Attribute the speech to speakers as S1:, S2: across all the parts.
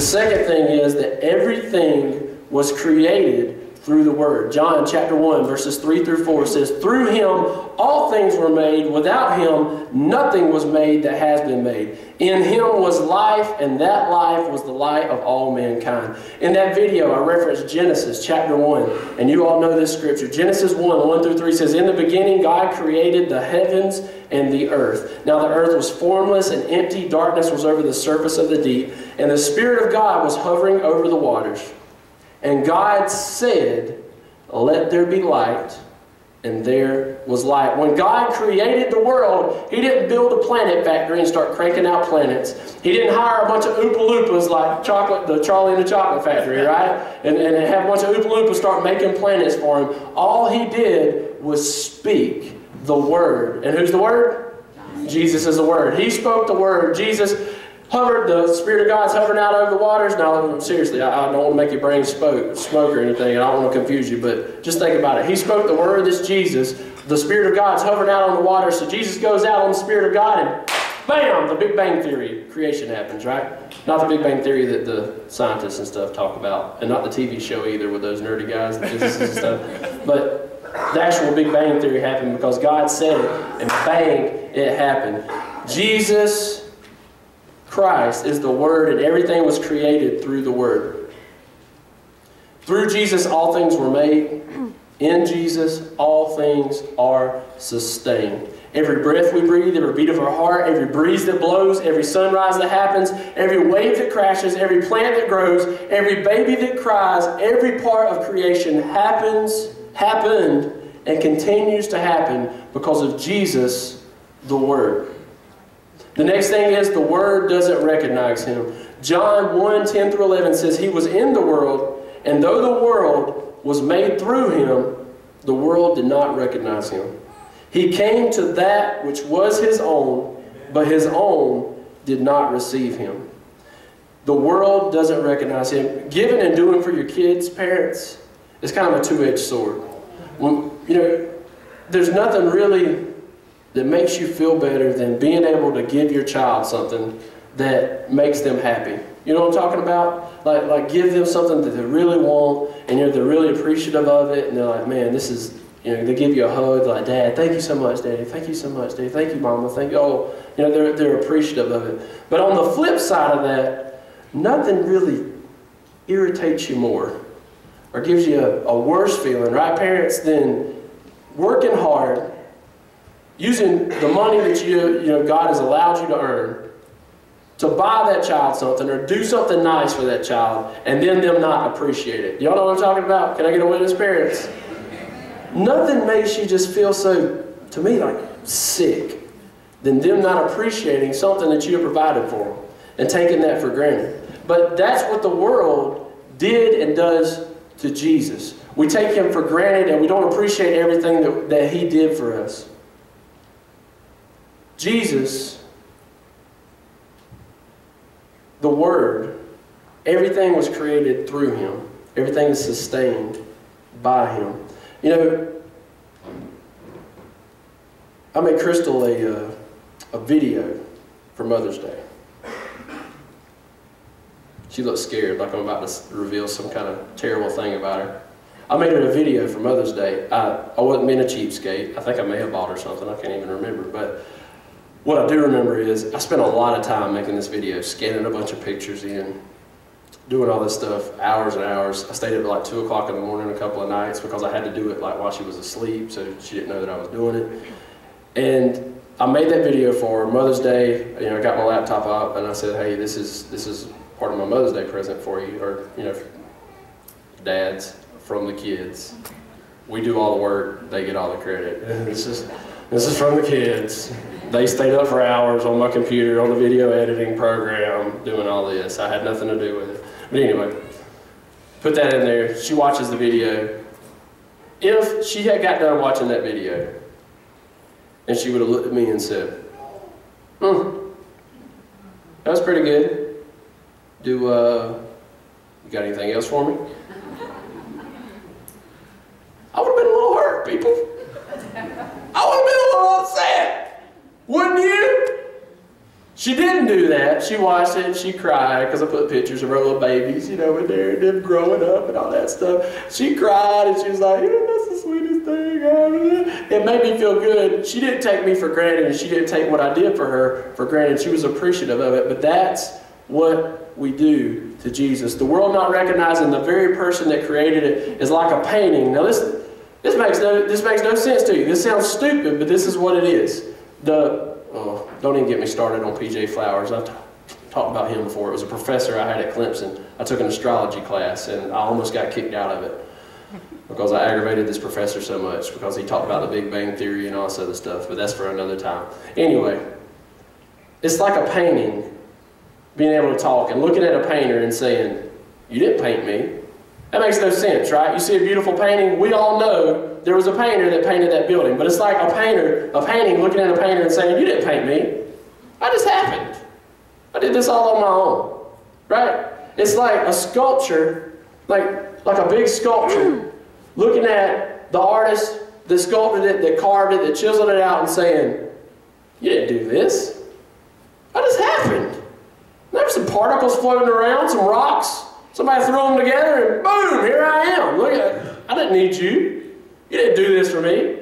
S1: The second thing is that everything was created through the Word. John chapter 1 verses 3 through 4 says, "Through Him all things were made. Without Him nothing was made that has been made. In Him was life, and that life was the light of all mankind." In that video, I referenced Genesis chapter 1, and you all know this scripture. Genesis 1, 1 through 3 says, "In the beginning God created the heavens and the earth. Now the earth was formless and empty. Darkness was over the surface of the deep, and the Spirit of God was hovering over the waters. And God said, 'Let there be light,' and there was light." When God created the world, He didn't build a planet factory and start cranking out planets. He didn't hire a bunch of Oompa Loompas like the Charlie and the Chocolate Factory, right? And have a bunch of Oompa Loompas start making planets for Him. All He did was speak the Word. And who's the Word? Jesus is the Word. He spoke the Word. Jesus hovered, the Spirit of God's hovering out over the waters. Now, seriously, I don't want to make your brain smoke or anything, and I don't want to confuse you, but just think about it. He spoke the Word, that's Jesus. The Spirit of God's hovering out on the water, so Jesus goes out on the Spirit of God, and bam, the Big Bang Theory creation happens, right? Not the Big Bang Theory that the scientists and stuff talk about, and not the TV show either with those nerdy guys, the physicists and stuff. But the actual Big Bang Theory happened because God said it, and bang, it happened. Jesus Christ is the Word, and everything was created through the Word. Through Jesus, all things were made. In Jesus, all things are sustained. Every breath we breathe, every beat of our heart, every breeze that blows, every sunrise that happens, every wave that crashes, every plant that grows, every baby that cries, every part of creation happened, and continues to happen because of Jesus, the Word. The next thing is the Word doesn't recognize Him. John 1, 10 through 11 says, "He was in the world, and though the world was made through Him, the world did not recognize Him. He came to that which was His own, but His own did not receive Him." The world doesn't recognize Him. Giving and doing for your kids, parents, is kind of a two-edged sword. There's nothing really that makes you feel better than being able to give your child something that makes them happy. You know what I'm talking about? Like give them something that they really want, and they're really appreciative of it, and they're like, man, this is, they give you a hug, like, Dad, thank you so much, Daddy, thank you so much, Daddy, thank you, Mama, thank you. They're appreciative of it. But on the flip side of that, nothing really irritates you more or gives you a worse feeling, right, parents, than working hard, using the money that God has allowed you to earn to buy that child something or do something nice for that child, and then them not appreciate it. Y'all know what I'm talking about? Can I get a witness, parents? Nothing makes you just feel so, to me, like sick than them not appreciating something that you have provided for them and taking that for granted. But that's what the world did and does to Jesus. We take Him for granted, and we don't appreciate everything that He did for us. Jesus, the Word, everything was created through Him. Everything is sustained by Him. I made Crystal a video for Mother's Day. She looks scared, like I'm about to reveal some kind of terrible thing about her. I made her a video for Mother's Day. I wasn't being a cheapskate. I think I may have bought her something. I can't even remember. But what I do remember is I spent a lot of time making this video, scanning a bunch of pictures in, doing all this stuff, hours and hours. I stayed up at like 2 o'clock in the morning a couple of nights because I had to do it like while she was asleep, so she didn't know that I was doing it. And I made that video for her. Mother's Day, I got my laptop up and I said, hey, this is part of my Mother's Day present for you, or dads, from the kids. We do all the work, they get all the credit. This is from the kids. They stayed up for hours on my computer, on the video editing program, doing all this. I had nothing to do with it. But anyway, put that in there. She watches the video. If she had got done watching that video, and she would have looked at me and said, that was pretty good. You got anything else for me? I would have been a little hurt, people. I would have been a little upset. Wouldn't you? She didn't didn't do that. She watched it and she cried because I put pictures of her little babies, in there, and them growing up and all that stuff. She cried and she was like, that's the sweetest thing ever. It made me feel good. She didn't take me for granted, and she didn't take what I did for her for granted. She was appreciative of it, but that's what we do to Jesus. The world not recognizing the very person that created it is like a painting. Now this makes no sense to you. This sounds stupid, but this is what it is. Don't even get me started on P.J. Flowers. I've talked about him before. It was a professor I had at Clemson. I took an astrology class, and I almost got kicked out of it because I aggravated this professor so much because he talked about the Big Bang Theory and all this other stuff, but that's for another time. Anyway, it's like a painting, being able to talk and looking at a painter and saying, you didn't paint me. That makes no sense, right? You see a beautiful painting, we all know there was a painter that painted that building, but it's like a painting looking at a painter and saying, you didn't paint me. I just happened. I did this all on my own, right? It's like a sculpture, like a big sculpture, looking at the artist that sculpted it, that carved it, that chiseled it out and saying, you didn't do this. I just happened. There were some particles floating around, some rocks. Somebody threw them together and boom, here I am. Look at it. I didn't need you. You didn't do this for me.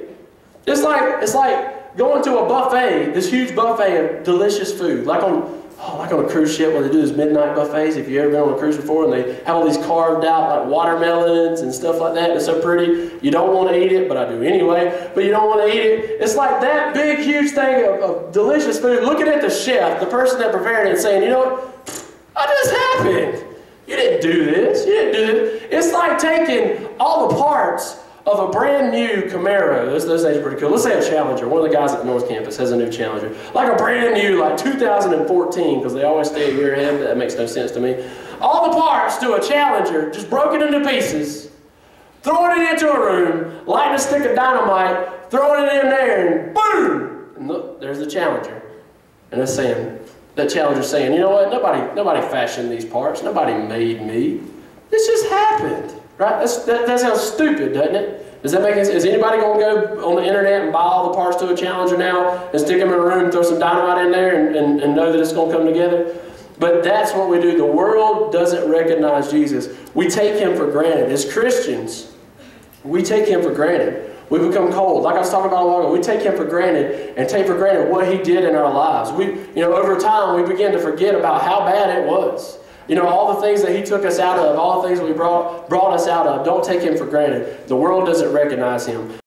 S1: It's like going to a buffet, this huge buffet of delicious food, like on a cruise ship where they do these midnight buffets. If you've ever been on a cruise before, and they have all these carved out like watermelons and stuff like that. It's so pretty. You don't want to eat it, but I do anyway. But you don't want to eat it. It's like that big, huge thing of delicious food. Looking at the chef, the person that prepared it, and saying, you know what? I just happened. You didn't do this. You didn't do this. It's like taking all the parts of a brand new Camaro. Those things are pretty cool. Let's say a Challenger. One of the guys at the North Campus has a new Challenger. Like a brand new, like 2014, because they always stay a year ahead. That makes no sense to me. All the parts to a Challenger, just broken into pieces, throwing it into a room, lighting a stick of dynamite, throwing it in there, and boom! And look, there's the Challenger. And it's saying, that Challenger's saying, you know what? Nobody fashioned these parts. Nobody made me. This just happened, right? That sounds stupid, doesn't it? Does that make sense? Is anybody going to go on the internet and buy all the parts to a Challenger now and stick them in a room, throw some dynamite in there, and know that it's going to come together? But that's what we do. The world doesn't recognize Jesus. We take him for granted. As Christians, we take him for granted. We become cold. Like I was talking about a while ago, we take him for granted and take for granted what he did in our lives. Over time, we begin to forget about how bad it was. All the things that he took us out of, all the things that we brought us out of, don't take him for granted. The world doesn't recognize him.